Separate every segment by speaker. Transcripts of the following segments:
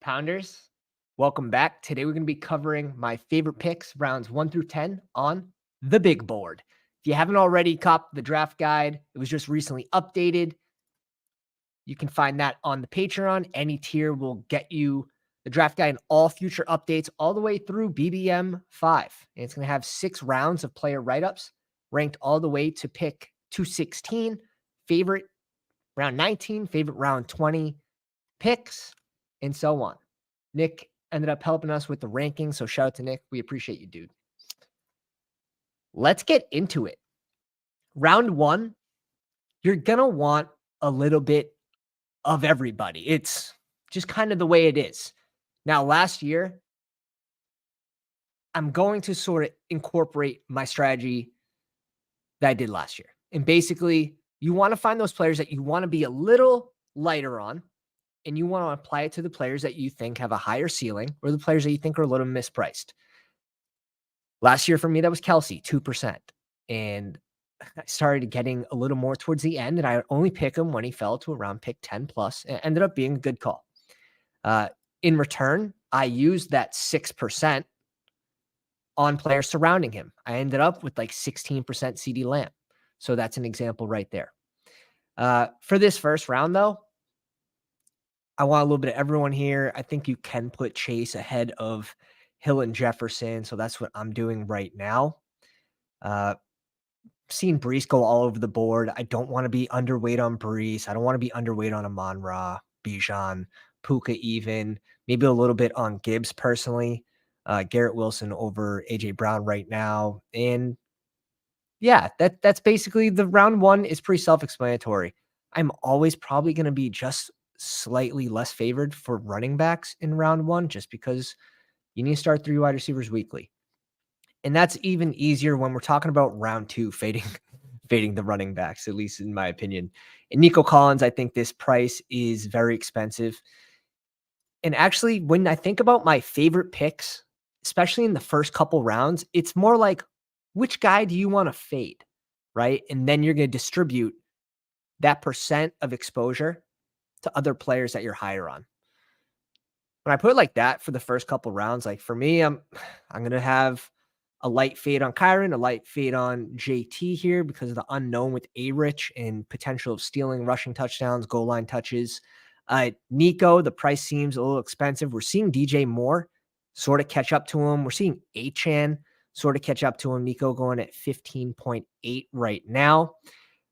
Speaker 1: Pounders, welcome back. Today we're going to be covering my favorite picks, rounds 1 through 10 on the big board. If you haven't already copped the draft guide, it was just recently updated. You can find that on the Patreon. Any tier will get you the draft guide and all future updates all the way through BBM 5. And it's going to have 6 rounds of player write-ups ranked all the way to pick 216, favorite round 19, favorite round 20 picks, and so on. Nick ended up helping us with the ranking, so shout out to Nick. We appreciate you, dude. Let's get into it. Round 1, you're going to want a little bit of everybody. It's just kind of the way it is. Now, last year, I'm going to sort of incorporate my strategy that I did last year. And basically, you want to find those players that you want to be a little lighter on, and you want to apply it to the players that you think have a higher ceiling or the players that you think are a little mispriced. Last year for me, that was Kelsey, 2%. And I started getting a little more towards the end, and I would only pick him when he fell to around pick 10 plus. It ended up being a good call. In return, I used that 6% on players surrounding him. I ended up with like 16% CeeDee Lamb. So that's an example right there. For this first round, though, I want a little bit of everyone here. I think you can put Chase ahead of Hill and Jefferson. So that's what I'm doing right now. Seeing Brees go all over the board. I don't want to be underweight on Brees. I don't want to be underweight on Amon-Ra, Bijan, Puka even. Maybe a little bit on Gibbs personally. Garrett Wilson over A.J. Brown right now. And yeah, that's basically the round 1 is pretty self-explanatory. I'm always probably going to be just slightly less favored for running backs in round 1 just because you need to start 3 wide receivers weekly. And that's even easier when we're talking about round 2, fading the running backs, at least in my opinion. And Nico Collins, I think this price is very expensive. And actually, when I think about my favorite picks, especially in the first couple rounds, it's more like, which guy do you want to fade, right? And then you're going to distribute that percent of exposure to other players that you're higher on. When I put it like that for the first couple rounds, like for me, I'm going to have a light fade on Kyron, a light fade on JT here because of the unknown with A-Rich and potential of stealing rushing touchdowns, goal line touches. Nico, the price seems a little expensive. We're seeing DJ Moore sort of catch up to him. We're seeing Achane sort of catch up to him. Nico going at 15.8 right now.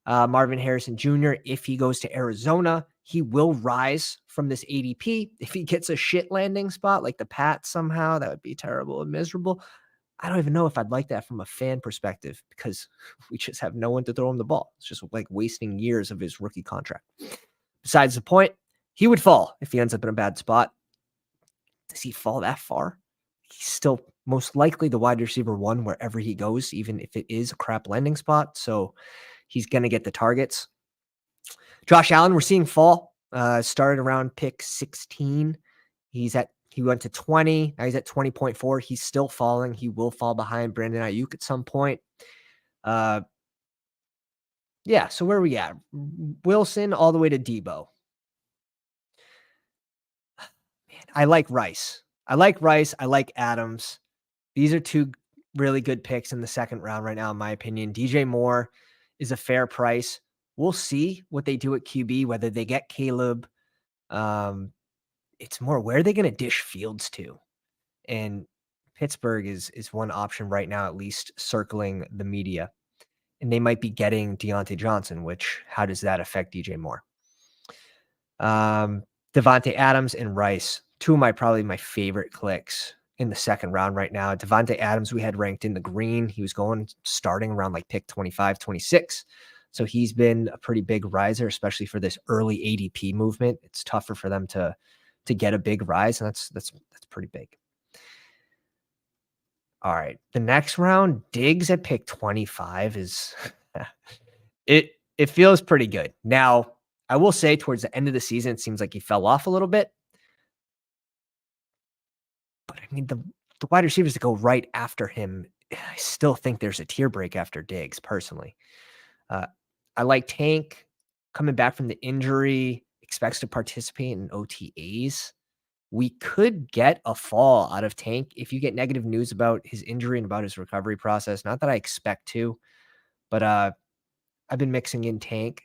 Speaker 1: Marvin Harrison Jr., if he goes to Arizona, he will rise from this ADP. If he gets a shit landing spot like the Pats somehow, that would be terrible and miserable. I don't even know if I'd like that from a fan perspective because we just have no one to throw him the ball. It's just like wasting years of his rookie contract. Besides the point, he would fall if he ends up in a bad spot. Does he fall that far? He's still most likely the wide receiver 1 wherever he goes, even if it is a crap landing spot. So he's going to get the targets. Josh Allen, we're seeing fall. Started around pick 16. He went to 20. Now he's at 20.4. He's still falling. He will fall behind Brandon Ayuk at some point. Yeah, so where are we at? Wilson all the way to Debo. Man, I like Rice. I like Adams. These are 2 really good picks in the second round right now, in my opinion. DJ Moore is a fair price. We'll see what they do at QB, whether they get Caleb. It's more, where are they going to dish Fields to? And Pittsburgh is one option right now, at least circling the media. And they might be getting Deontay Johnson, which, how does that affect DJ Moore? Devontae Adams and Rice, 2 of probably my favorite clicks in the second round right now. Devontae Adams, we had ranked in the green. He was starting around like pick 25, 26. So he's been a pretty big riser, especially for this early ADP movement. It's tougher for them to get a big rise, and that's pretty big. All right, the next round, Diggs at pick 25 is it feels pretty good. Now, I will say towards the end of the season, it seems like he fell off a little bit. But I mean, the wide receivers that go right after him, I still think there's a tier break after Diggs, personally. I like Tank coming back from the injury, expects to participate in OTAs. we could get a fall out of Tank if you get negative news about his injury and about his recovery process. Not that I expect to, but I've been mixing in Tank.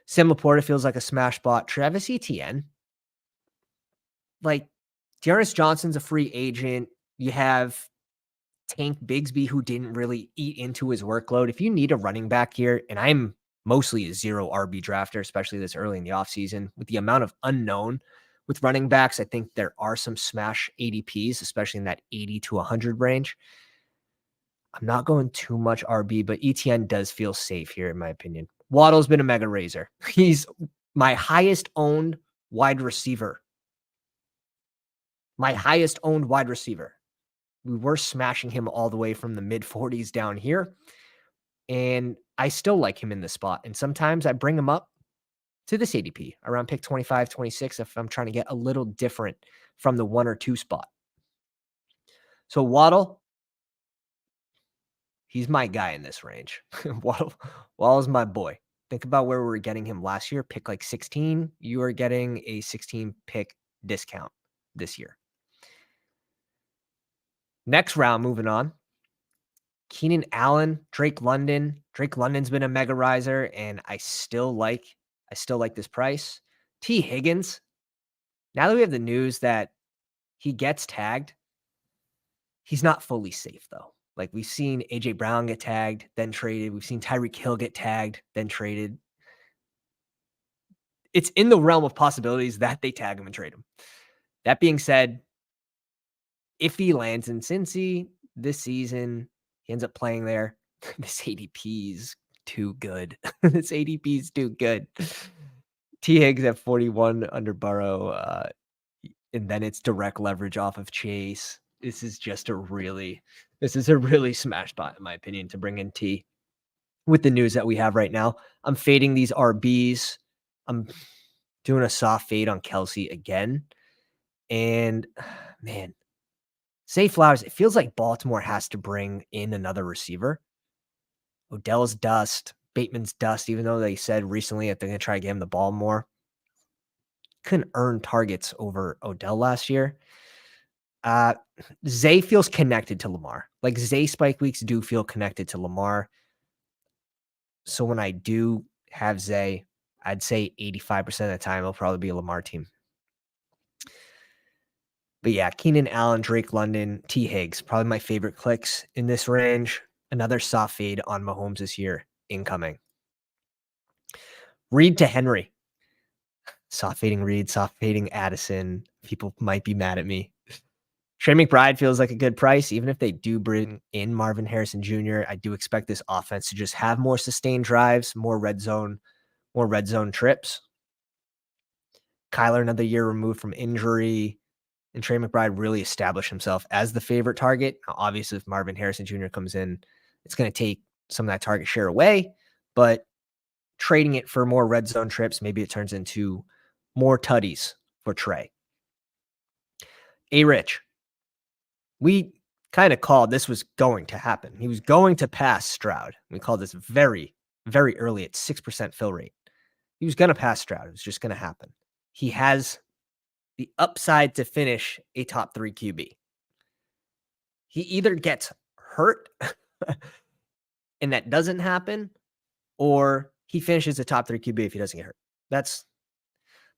Speaker 1: Sam Laporta feels like a smash spot. Travis Etienne, like Dearness Johnson's a free agent. You have Tank Bigsby, who didn't really eat into his workload. If you need a running back here, and I'm mostly a zero RB drafter, especially this early in the offseason, with the amount of unknown with running backs, I think there are some smash ADPs, especially in that 80 to 100 range. I'm not going too much RB, but ETN does feel safe here, in my opinion. Waddle's been a mega raiser. He's my highest owned wide receiver. My highest owned wide receiver. We were smashing him all the way from the mid 40s down here. And I still like him in this spot. And sometimes I bring him up to this ADP around pick 25, 26 if I'm trying to get a little different from the 1 or 2 spot. So Waddle, he's my guy in this range. Waddle's my boy. Think about where we were getting him last year. Pick like 16. You are getting a 16 pick discount this year. Next round, moving on. Keenan Allen, Drake London. Drake London's been a mega riser, and I still like this price. T. Higgins. Now that we have the news that he gets tagged, he's not fully safe though. Like we've seen AJ Brown get tagged, then traded. We've seen Tyreek Hill get tagged, then traded. It's in the realm of possibilities that they tag him and trade him. That being said, if he lands in Cincy this season, he ends up playing there. This ADP is too good. This ADP is too good. T. Higgs at 41 under Burrow, and then it's direct leverage off of Chase. This is a really smash spot, in my opinion, to bring in T. With the news that we have right now, I'm fading these RBs. I'm doing a soft fade on Kelsey again. And man, Zay Flowers, it feels like Baltimore has to bring in another receiver. Odell's dust, Bateman's dust, even though they said recently that they're going to try to get him the ball more. Couldn't earn targets over Odell last year. Zay feels connected to Lamar. Like Zay spike weeks do feel connected to Lamar. So when I do have Zay, I'd say 85% of the time it'll probably be a Lamar team. But yeah, Keenan Allen, Drake London, T. Higgs, probably my favorite clicks in this range. Another soft fade on Mahomes this year incoming. Reed to Henry. Soft fading Reed, soft fading Addison. People might be mad at me. Trey McBride feels like a good price. Even if they do bring in Marvin Harrison Jr., I do expect this offense to just have more sustained drives, more red zone trips. Kyler, another year removed from injury. And Trey McBride really established himself as the favorite target. Now, obviously, if Marvin Harrison Jr. comes in, it's going to take some of that target share away. But trading it for more red zone trips, maybe it turns into more tutties for Trey. A-Rich. We kind of called this was going to happen. He was going to pass Stroud. We called this very, very early at 6% fill rate. He was going to pass Stroud. It was just going to happen. He has the upside to finish a top 3 QB. He either gets hurt and that doesn't happen, or he finishes a top 3 QB if he doesn't get hurt. That's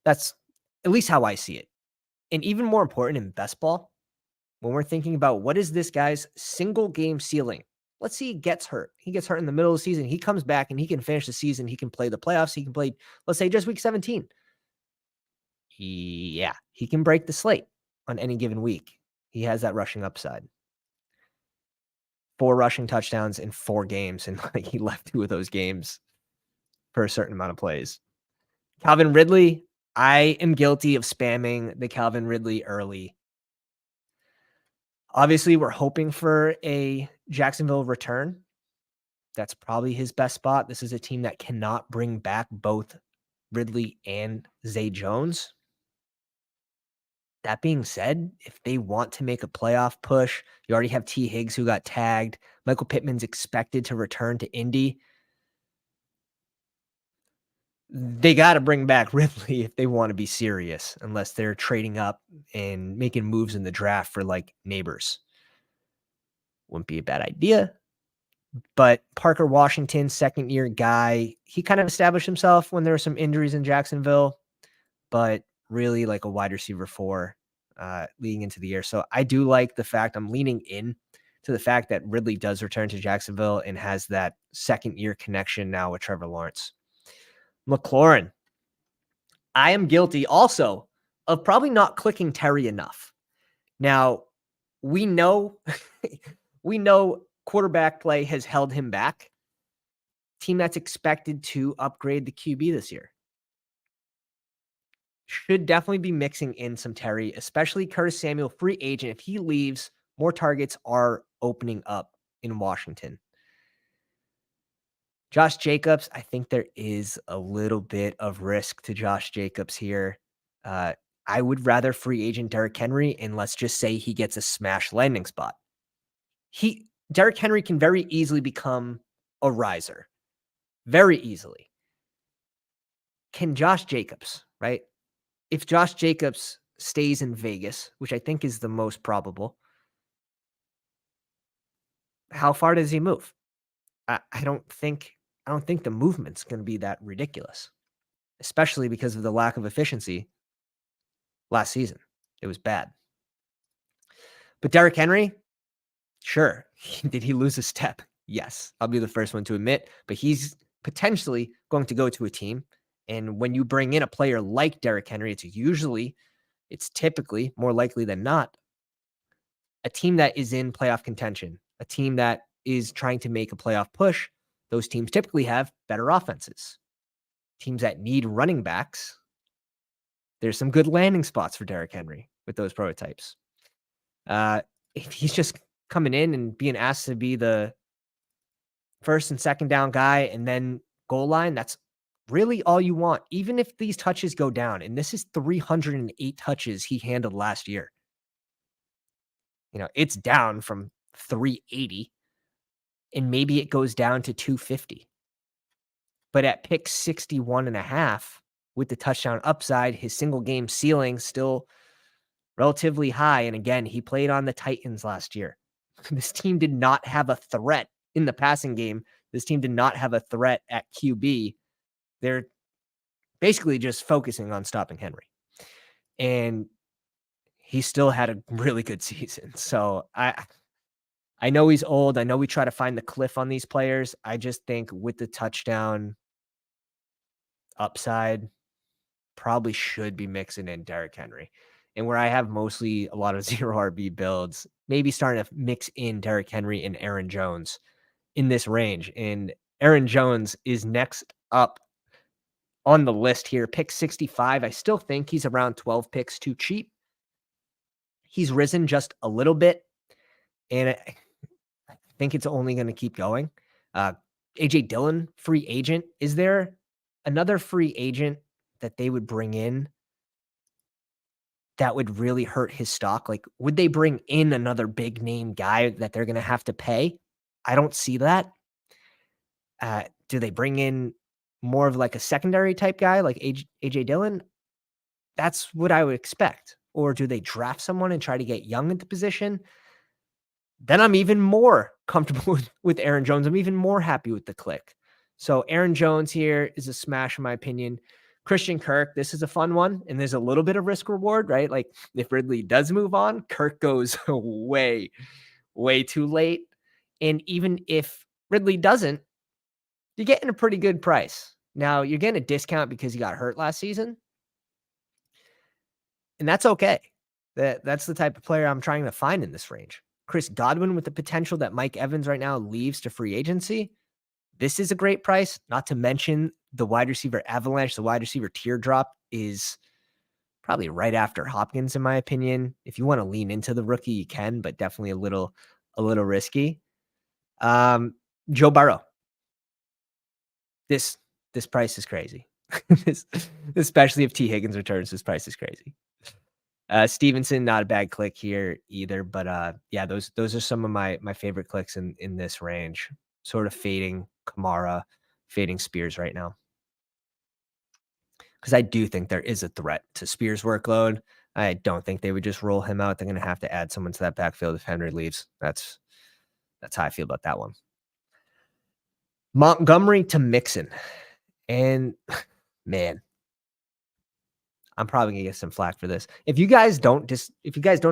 Speaker 1: at least how I see it. And even more important in Bestball, when we're thinking about what is this guy's single game ceiling, let's see he gets hurt. He gets hurt in the middle of the season. He comes back and he can finish the season. He can play the playoffs. He can play, let's say, just week 17. He can break the slate on any given week. He has that rushing upside. 4 rushing touchdowns in 4 games, and he left 2 of those games for a certain amount of plays. Calvin Ridley, I am guilty of spamming the Calvin Ridley early. Obviously, we're hoping for a Jacksonville return. That's probably his best spot. This is a team that cannot bring back both Ridley and Zay Jones. That being said, if they want to make a playoff push, you already have T. Higgs who got tagged. Michael Pittman's expected to return to Indy. They gotta bring back Ridley if they wanna be serious, unless they're trading up and making moves in the draft for, like, neighbors. Wouldn't be a bad idea, but Parker Washington, second-year guy, he kind of established himself when there were some injuries in Jacksonville, but really like a wide receiver 4, leading into the year. So I do like the fact I'm leaning in to the fact that Ridley does return to Jacksonville and has that second-year connection now with Trevor Lawrence. McLaurin, I am guilty also of probably not clicking Terry enough. Now, we know we know quarterback play has held him back. Team that's expected to upgrade the QB this year should definitely be mixing in some Terry, especially Curtis Samuel, free agent. If he leaves, more targets are opening up in Washington. Josh Jacobs, I think there is a little bit of risk to Josh Jacobs here. Uh, I would rather free agent Derrick Henry, and let's just say he gets a smash landing spot. Derrick Henry can very easily become a riser, very easily. Can Josh Jacobs, right? If Josh Jacobs stays in Vegas, which I think is the most probable, how far does he move? I don't think the movement's going to be that ridiculous, especially because of the lack of efficiency last season. It was bad. But Derrick Henry, sure. Did he lose a step? Yes. I'll be the first one to admit, but he's potentially going to go to a team. And when you bring in a player like Derrick Henry, it's typically more likely than not a team that is in playoff contention, a team that is trying to make a playoff push. Those teams typically have better offenses. Teams that need running backs, there's some good landing spots for Derrick Henry with those prototypes. If he's just coming in and being asked to be the first and second down guy and then goal line, that's really all you want. Even if these touches go down, and this is 308 touches he handled last year. It's down from 380, and maybe it goes down to 250. But at pick 61.5 with the touchdown upside, his single game ceiling still relatively high. And again, he played on the Titans last year. This team did not have a threat in the passing game. This team did not have a threat at QB. They're basically just focusing on stopping Henry. And he still had a really good season. So I know he's old. I know we try to find the cliff on these players. I just think with the touchdown upside, probably should be mixing in Derrick Henry. And where I have mostly a lot of 0 RB builds, maybe starting to mix in Derrick Henry and Aaron Jones in this range. And Aaron Jones is next up on the list here, pick 65. I still think he's around 12 picks too cheap. He's risen just a little bit, and I think it's only going to keep going. AJ Dillon, free agent. Is there another free agent that they would bring in that would really hurt his stock? Like, would they bring in another big name guy that they're going to have to pay? I don't see that. Do they bring in more of like a secondary type guy like AJ Dillon? That's what I would expect. Or do they draft someone and try to get young at the position? Then I'm even more comfortable with Aaron Jones. I'm even more happy with the click. So Aaron Jones here is a smash in my opinion. Christian Kirk, this is a fun one. And there's a little bit of risk reward, right? Like if Ridley does move on, Kirk goes way, way too late. And even if Ridley doesn't, you're getting a pretty good price. Now you're getting a discount because he got hurt last season. And that's okay. That's the type of player I'm trying to find in this range. Chris Godwin with the potential that Mike Evans right now leaves to free agency. This is a great price, not to mention the wide receiver avalanche. The wide receiver teardrop is probably right after Hopkins, in my opinion. If you want to lean into the rookie, you can, but definitely a little risky. Joe Burrow. This price is crazy. Especially if T. Higgins returns, this price is crazy. Stevenson, not a bad click here either, but yeah, those are some of my favorite clicks in this range. Sort of fading Kamara, fading Spears right now. because I do think there is a threat to Spears' workload. I don't think they would just roll him out. They're going to have to add someone to that backfield if Henry leaves. That's how I feel about that one. Montgomery to Mixon. And man, I'm probably gonna get some flack for this. If you guys don't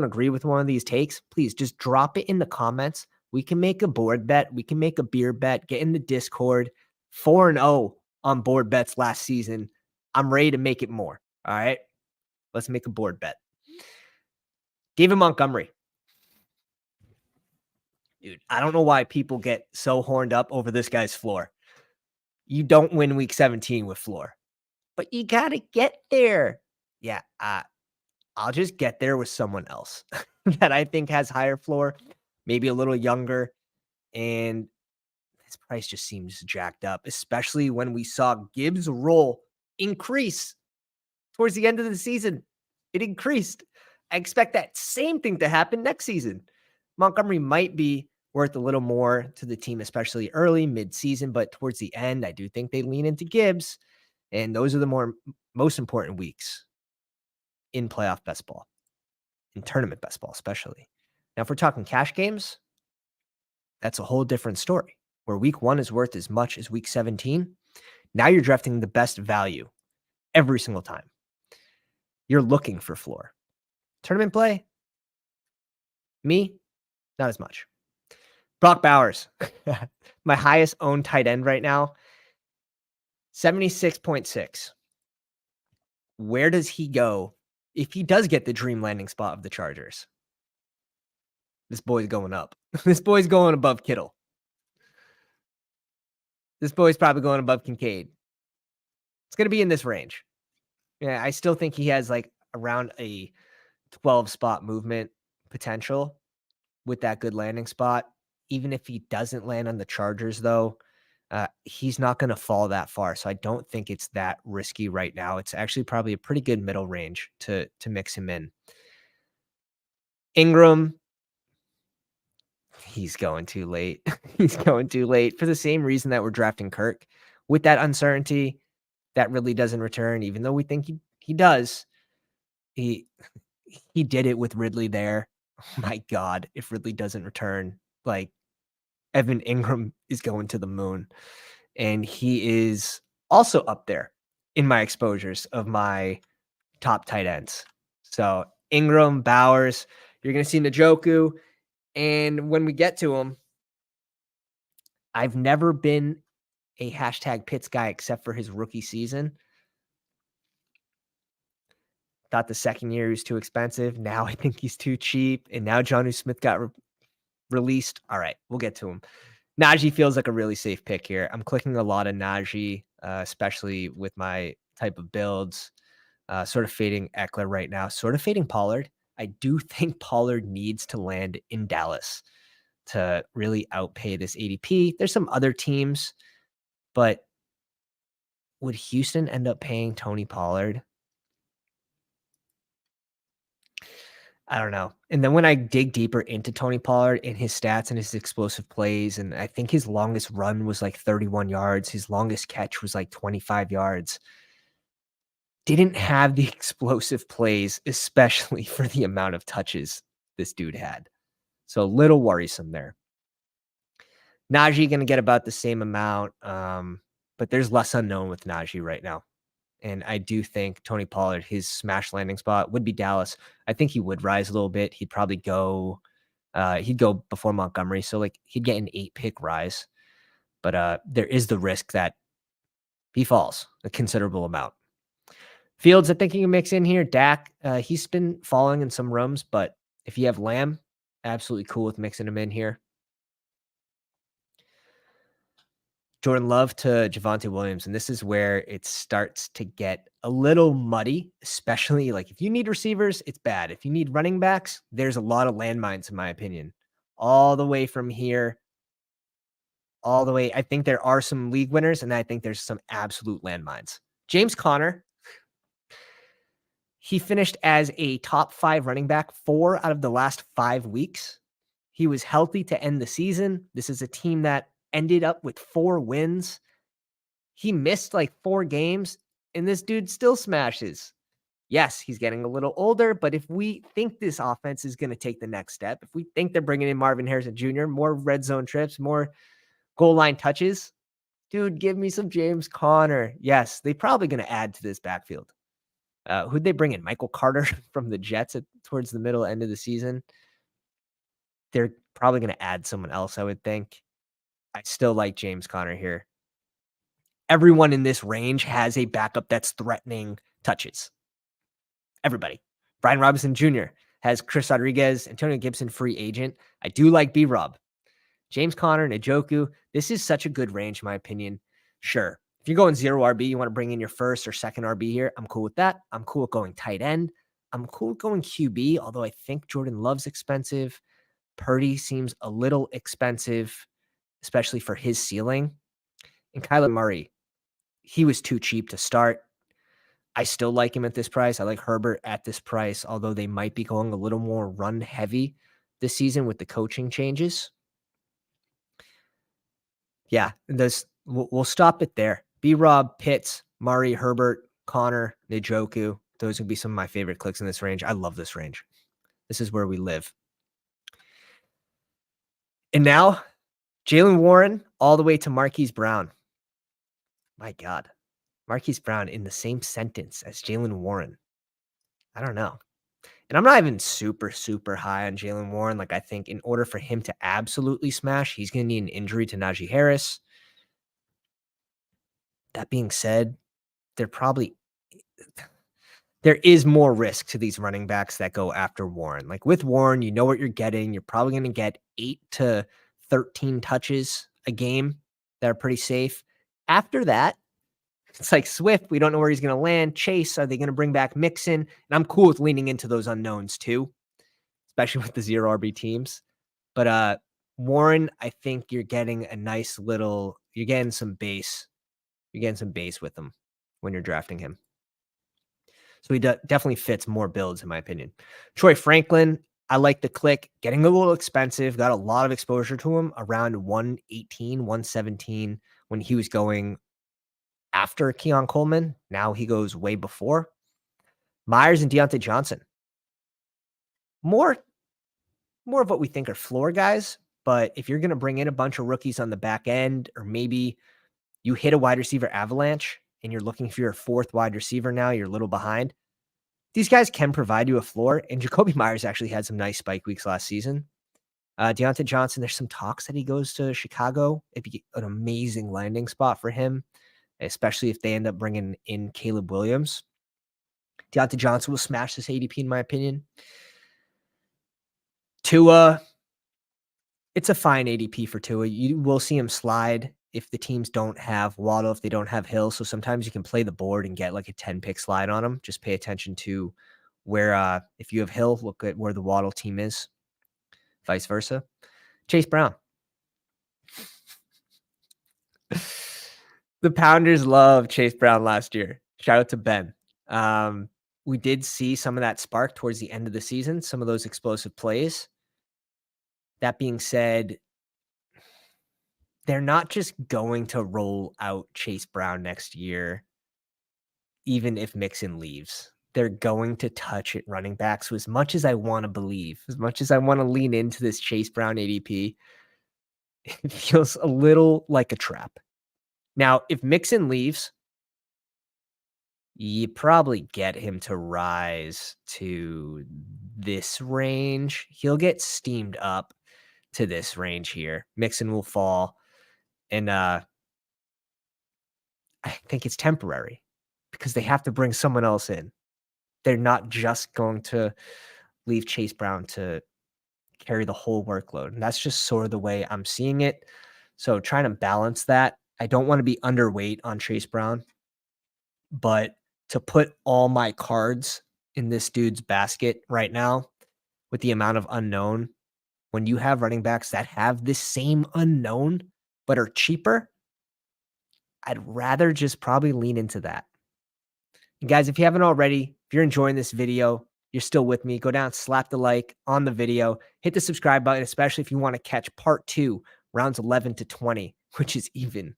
Speaker 1: agree with one of these takes, please just drop it in the comments. We can make a board bet. We can make a beer bet. Get in the Discord. 4-0 on board bets last season. I'm ready to make it more. All right. Let's make a board bet. David Montgomery. Dude, I don't know why people get so horned up over this guy's floor. You don't win week 17 with floor, but you got to get there. Yeah. I'll just get there with someone else that I think has higher floor, maybe a little younger, and his price just seems jacked up, especially when we saw Gibbs' role increase towards the end of the season. It increased. I expect that same thing to happen next season. Montgomery might be worth a little more to the team, especially early, mid-season, but towards the end, I do think they lean into Gibbs, and those are the most important weeks in playoff best ball, in tournament best ball especially. Now, if we're talking cash games, that's a whole different story, where week 1 is worth as much as week 17. Now you're drafting the best value every single time. You're looking for floor. Tournament play, me, not as much. Brock Bowers, my highest owned tight end right now, 76.6. Where does he go if he does get the dream landing spot of the Chargers? This boy's going up. This boy's going above Kittle. This boy's probably going above Kincaid. It's going to be in this range. Yeah, I still think he has like around a 12 spot movement potential with that good landing spot. Even if he doesn't land on the Chargers, though, he's not going to fall that far. So I don't think it's that risky right now. It's actually probably a pretty good middle range to mix him in. Ingram, he's going too late. He's going too late for the same reason that we're drafting Kirk. With that uncertainty, that really doesn't return, even though we think he does. He did it with Ridley there. Oh my God, if Ridley doesn't return, like Evan Ingram is going to the moon. And he is also up there in my exposures of my top tight ends. So Ingram, Bowers, you're going to see Njoku. And when we get to him, I've never been a hashtag Pitts guy except for his rookie season. Thought the second year he was too expensive. Now I think he's too cheap. And now Jonnu Smith got released. All right, we'll get to him. Najee feels like a really safe pick here. I'm clicking a lot of Najee, especially with my type of builds. Sort of fading Eckler right now. Sort of fading Pollard. I do think Pollard needs to land in Dallas to really outpay this ADP. There's some other teams, but would Houston end up paying Tony Pollard? I don't know. And then when I dig deeper into Tony Pollard and his stats and his explosive plays, and I think his longest run was like 31 yards. His longest catch was like 25 yards. Didn't have the explosive plays, especially for the amount of touches this dude had. So a little worrisome there. Najee going to get about the same amount, but there's less unknown with Najee right now. And I do think Tony Pollard, his smash landing spot would be Dallas. I think he would rise a little bit. He'd probably go, before Montgomery. So like he'd get an 8-pick rise, but there is the risk that he falls a considerable amount. Fields, I think you can mix in here. Dak, he's been falling in some rooms, but if you have Lamb, absolutely cool with mixing him in here. Jordan Love to Javonte Williams, and this is where it starts to get a little muddy, especially like if you need receivers, it's bad. If you need running backs, there's a lot of landmines, in my opinion. All the way from here, all the way. I think there are some league winners, and I think there's some absolute landmines. James Conner, he finished as a top 5 running back 4 out of the last 5 weeks. He was healthy to end the season. This is a team that ended up with 4 wins. He missed like 4 games. and this dude still smashes. Yes, he's getting a little older, but if we think this offense is going to take the next step, if we think they're bringing in Marvin Harrison Jr., more red zone trips, more goal line touches, dude, give me some James Conner. Yes, they're probably going to add to this backfield. Who'd they bring in? Michael Carter from the Jets towards the middle end of the season. They're probably going to add someone else, I would think. I still like James Conner here. Everyone in this range has a backup that's threatening touches. Everybody. Brian Robinson Jr. has Chris Rodriguez, Antonio Gibson, free agent. I do like B-Rob. James Conner, Njoku. This is such a good range, in my opinion. Sure. If you're going 0 RB, you want to bring in your first or second RB here. I'm cool with that. I'm cool with going tight end. I'm cool with going QB, although I think Jordan Love's expensive. Purdy seems a little expensive, especially for his ceiling. And Kyler Murray, he was too cheap to start. I still like him at this price. I like Herbert at this price, although they might be going a little more run heavy this season with the coaching changes. Yeah, we'll stop it there. B-Rob, Pitts, Murray, Herbert, Connor, Njoku. Those would be some of my favorite clicks in this range. I love this range. This is where we live. And now, Jaylen Warren all the way to Marquise Brown. My God. Marquise Brown in the same sentence as Jaylen Warren. I don't know. And I'm not even super, super high on Jaylen Warren. Like, I think in order for him to absolutely smash, he's going to need an injury to Najee Harris. That being said, there is more risk to these running backs that go after Warren. Like with Warren, you know what you're getting. You're probably going to get 8 to 13 touches a game that are pretty safe. After that, it's like Swift. We don't know where he's going to land. Chase, are they going to bring back Mixon? And I'm cool with leaning into those unknowns too, especially with the 0 RB teams. But Warren, I think you're getting a nice little, you're getting some base. You're getting some base with him when you're drafting him. So he definitely fits more builds, in my opinion. Troy Franklin, I like the click. Getting a little expensive. Got a lot of exposure to him around 118, 117 when he was going after Keon Coleman. Now he goes way before. Myers and Deontay Johnson. More of what we think are floor guys. But if you're going to bring in a bunch of rookies on the back end, or maybe you hit a wide receiver avalanche and you're looking for your fourth wide receiver now, you're a little behind. These guys can provide you a floor, and Jacoby Myers actually had some nice spike weeks last season. Deontay Johnson, there's some talks that he goes to Chicago. It'd be an amazing landing spot for him, especially if they end up bringing in Caleb Williams. Deontay Johnson will smash this ADP, in my opinion. Tua, it's a fine ADP for Tua. You will see him slide if the teams don't have Waddle, if they don't have Hill. So sometimes you can play the board and get like a 10-pick slide on him. Just pay attention to where, if you have Hill, look at where the Waddle team is, vice versa. Chase Brown. The Pounders love Chase Brown last year. Shout out to Ben. We did see some of that spark towards the end of the season, some of those explosive plays. That being said, they're not just going to roll out Chase Brown next year, even if Mixon leaves. They're going to touch at running back. So as much as I want to believe, as much as I want to lean into this Chase Brown ADP, it feels a little like a trap. Now, if Mixon leaves, you probably get him to rise to this range. He'll get steamed up to this range here. Mixon will fall. And I think it's temporary because they have to bring someone else in. They're not just going to leave Chase Brown to carry the whole workload. And that's just sort of the way I'm seeing it. So trying to balance that. I don't want to be underweight on Chase Brown, but to put all my cards in this dude's basket right now with the amount of unknown, when you have running backs that have this same unknown but are cheaper, I'd rather just probably lean into that. And guys, if you haven't already, if you're enjoying this video, you're still with me, go down, slap the like on the video, hit the subscribe button, especially if you want to catch part 2, rounds 11 to 20, which is even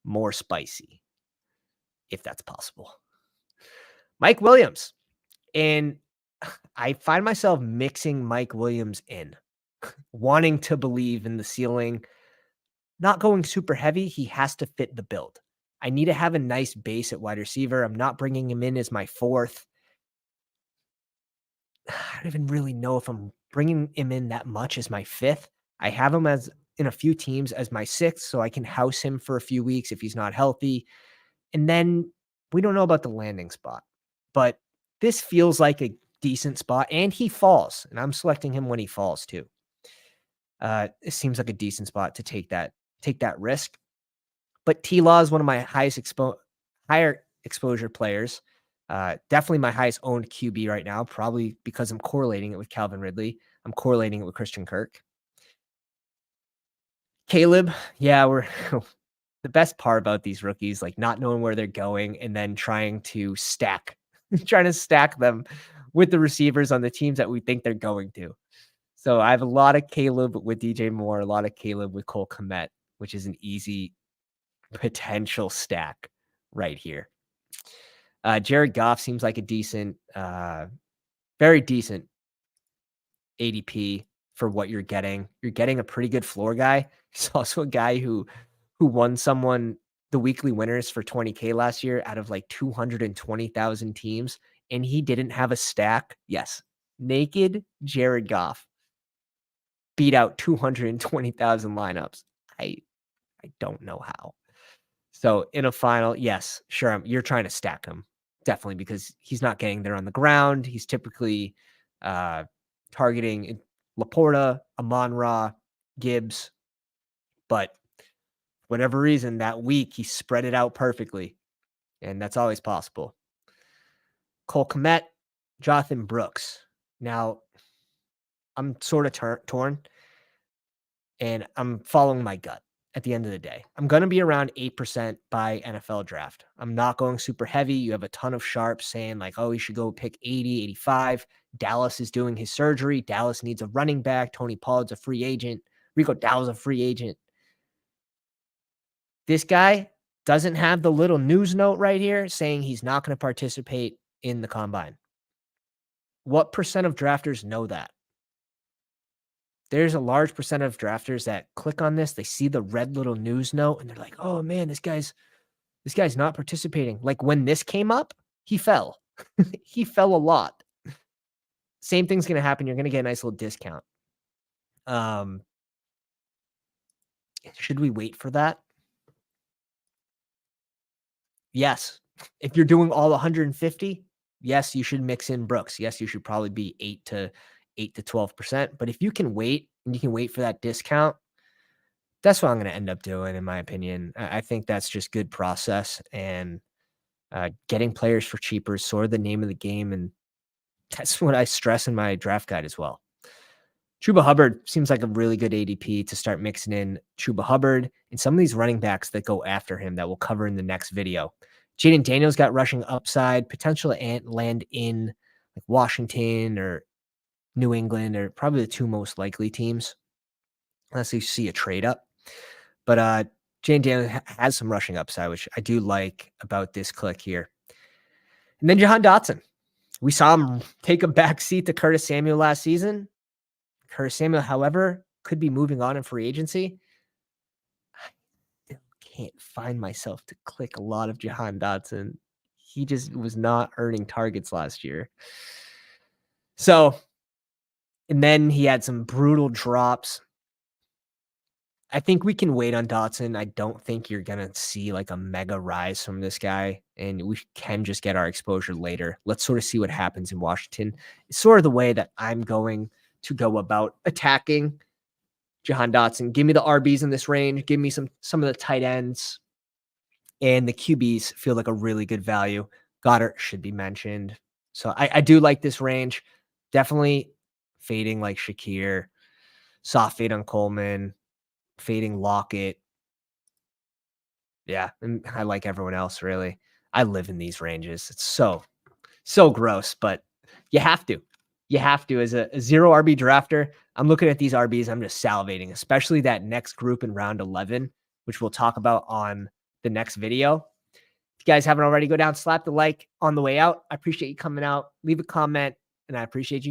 Speaker 1: more spicy, if that's possible. Mike Williams. And I find myself mixing Mike Williams in, wanting to believe in the ceiling, not going super heavy. He has to fit the build. I need to have a nice base at wide receiver. I'm not bringing him in as my fourth. I don't even really know if I'm bringing him in that much as my fifth. I have him as in a few teams as my sixth, so I can house him for a few weeks if he's not healthy. And then we don't know about the landing spot, but this feels like a decent spot, and he falls, and I'm selecting him when he falls too. It seems like a decent spot to take that risk. But T-Law is one of my higher exposure players. Definitely my highest owned QB right now, probably because I'm correlating it with Calvin Ridley. I'm correlating it with Christian Kirk. Caleb, yeah, we're the best part about these rookies, like not knowing where they're going and then trying to stack them with the receivers on the teams that we think they're going to. So I have a lot of Caleb with DJ Moore, a lot of Caleb with Cole Kmet, which is an easy potential stack right here. Jared Goff seems like a decent, very decent ADP for what you're getting. You're getting a pretty good floor guy. He's also a guy who won someone the weekly winners for 20K last year out of like 220,000 teams, and he didn't have a stack. Yes, naked Jared Goff beat out 220,000 lineups. I don't know how. So in a final, yes, sure, you're trying to stack him. Definitely, because he's not getting there on the ground. He's typically targeting Laporta, Amon-Ra, Gibbs. But whatever reason, that week he spread it out perfectly. And that's always possible. Cole Kmet, Jonathan Brooks. Now, I'm sort of torn, and I'm following my gut. At the end of the day, I'm going to be around 8% by NFL draft. I'm not going super heavy. You have a ton of sharps saying like, oh, you should go pick 80, 85. Dallas is doing his surgery. Dallas needs a running back. Tony Pollard's a free agent. Rico Dowdle's a free agent. This guy doesn't have the little news note right here saying he's not going to participate in the combine. What percent of drafters know that? There's a large percent of drafters that click on this. They see the red little news note and they're like, oh man, this guy's not participating. Like when this came up, he fell. He fell a lot. Same thing's going to happen. You're going to get a nice little discount. Should we wait for that? Yes. If you're doing all 150, yes, you should mix in Brooks. Yes, you should probably be 8 to 12%. But if you can wait and you can wait for that discount, that's what I'm going to end up doing, in my opinion. I think that's just good process, and getting players for cheaper is sort of the name of the game. And that's what I stress in my draft guide as well. Chuba Hubbard seems like a really good ADP to start mixing in Chuba Hubbard and some of these running backs that go after him that we'll cover in the next video. Jaden Daniels got rushing upside, potential to land in like Washington or New England are probably the two most likely teams, unless you see a trade up. But Jaden Daniels has some rushing upside, which I do like about this click here. And then Jahan Dotson. We saw him take a back seat to Curtis Samuel last season. Curtis Samuel, however, could be moving on in free agency. I still can't find myself to click a lot of Jahan Dotson. He just was not earning targets last year. So, and then he had some brutal drops. I think we can wait on Dotson. I don't think you're going to see like a mega rise from this guy, and we can just get our exposure later. Let's sort of see what happens in Washington. It's sort of the way that I'm going to go about attacking Jahan Dotson. Give me the RBs in this range. Give me some of the tight ends, and the QBs feel like a really good value. Goddard should be mentioned. So I do like this range. Definitely fading like Shakir, soft fade on Coleman, fading Lockett. Yeah, and I like everyone else, really. I live in these ranges. It's so gross, but you have to. You have to. As a zero RB drafter, I'm looking at these RBs, I'm just salivating, especially that next group in round 11, which we'll talk about on the next video. you guys haven't already, go down, slap the like on the way out. I appreciate you coming out. Leave a comment, and I appreciate you